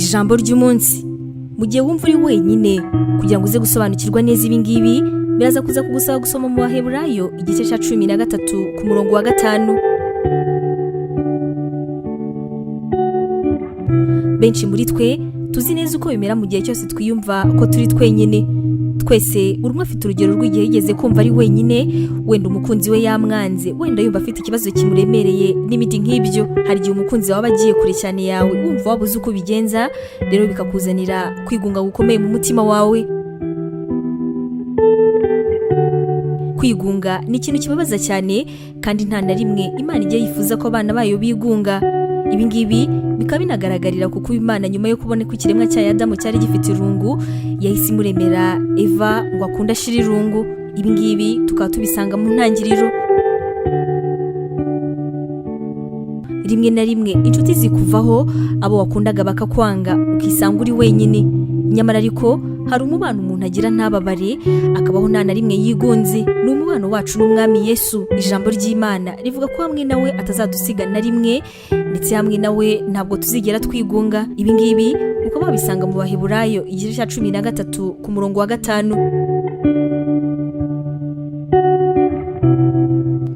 ijambo ry'umunsi. Mu gihe wumva uri wenyine, kugira ngo uze gusobanukirwa neza ibi ngibi, biraza kuza kugusaba gusoma mu Baheburayo igice cya 13 ku murongo wa 5. Benshi muri twe tuzi neza uko bimera mu gihe cyose twiyumva ko turi twenyine. Twese buri umwe afite urugero rw'igihe yigeze kumva ari wenyine, wenda umukunzi we yamwanze, wenda yumva afite ikibazo kimuremereye n'ibindi nk'ibyo. Hari igihe umukunzi wawe agiye kure cyane yawe, wumva wabuze uko bigenza, rero bikakuzanira kwigunga gukomeye mu mutima wawe. Kwigunga ni ikintu kibabaza cyane, kandi nta na rimwe Imana ijya yifuza ko abana bayo bigunga. Ibi ngibi bikaba binagaragarira kuko Imana nyuma yo kubona ko ikiremwa cya Adamu cyari gifite irungu, yahise imuremera Eva ngo akunde ashira irungu. Ibi ngibi tukaba tubisanga mu ntangiriro. Rimwe na rimwe inshuti zikuvaho, abo wakundaga bakakwanga, ukisanga uri wenyine. Nyamara ariko hari umubano umuntu agira ntababare, akabaho nta na rimwe yigunze. Ni umubano wacu n'Umwami Yesu. Ijambo ry'Imana rivuga ko hamwe nawe atazadusiga na rimwe, ndetse hamwe nawe ntabwo tuzigera twigunga. Ibi ngibi ukaba wabisanga mu Baheburayo igice cya 13 ku murongo wa 5.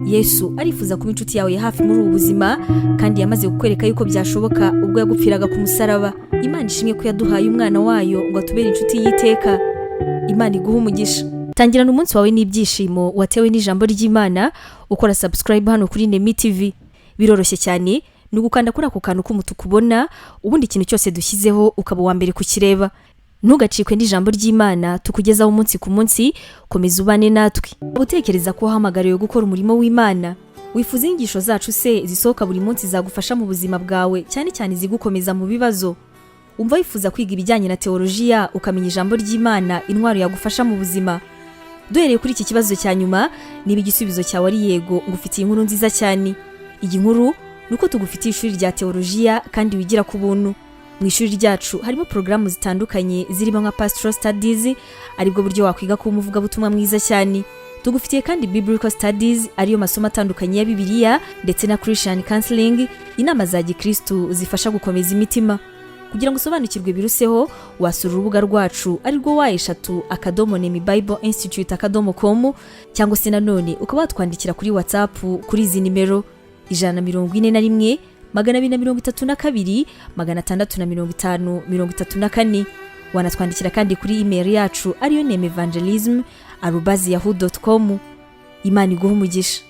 Yesu arifuza kuba inshuti yawe ya hafi muri ubu buzima, kandi yamaze kukwereka yuko byashoboka ubwo yagupfiraga ku musaraba. Imana ishimwe ko yaduhaye umwana wayo ngo atubere inshuti y'iteka. Imana iguha umugisha. Tangirana umunsi wawe n'ibyishimo watewe n'ijambo ry'Imana, ukora subscribe hano kuri NEMI TV. Biroroshye cyane, ni ugukanda kuri ako kantu k'umutuku ubona, ubundi ikintu cyose dushyizeho ukaba wa mbere kukireba. Ntugacikwe n'ijambo ry'Imana tukugezaho umunsi ku munsi. Komeza ubane natwe. Utekereza ko wahamagariwe gukora umurimo w'Imana? Wifuza inyigisho zacu se zisohoka buri munsi zagufasha mu buzima bwawe, cyane cyane zigukomeza mu bibazo? Umva wifuza kwiga ibijyanye na teolojiya, ukamenya ijambo ry'Imana, intwaro yagufasha mu buzima? Duhereye kuri iki kibazo cya nyuma, niba igisubizo cyawe ari yego, ngufitiye inkuru nziza cyane. Iyi nkuru nuko tugufitiye ishuri rya teolojiya kandi wigira ku buntu. Mu ishuri ryacu harimo porogaramu zitandukanye zirimo nka pastoral studies, aribwo buryo wakwiga kuba umuvugabutumwa mwiza cyane. Tugufitiye kandi biblical studies, ariyo masomo atandukanye ya Bibiliya, ndetse na Christian counseling, inama za gikristo zifasha gukomeza imitima. Kugira ngo usobanukirwe biruseho, wasura urubuga rwacu arirwo wa@nemibibleinstitute.com, cyangwa se nanone ukaba watwandikira kuri WhatsApp kuri izi nimero 141 232 650 wanatwandikira kandi kuri email yacu ariyo nemevangelism@yahoo.com. Imana iguha umugisha.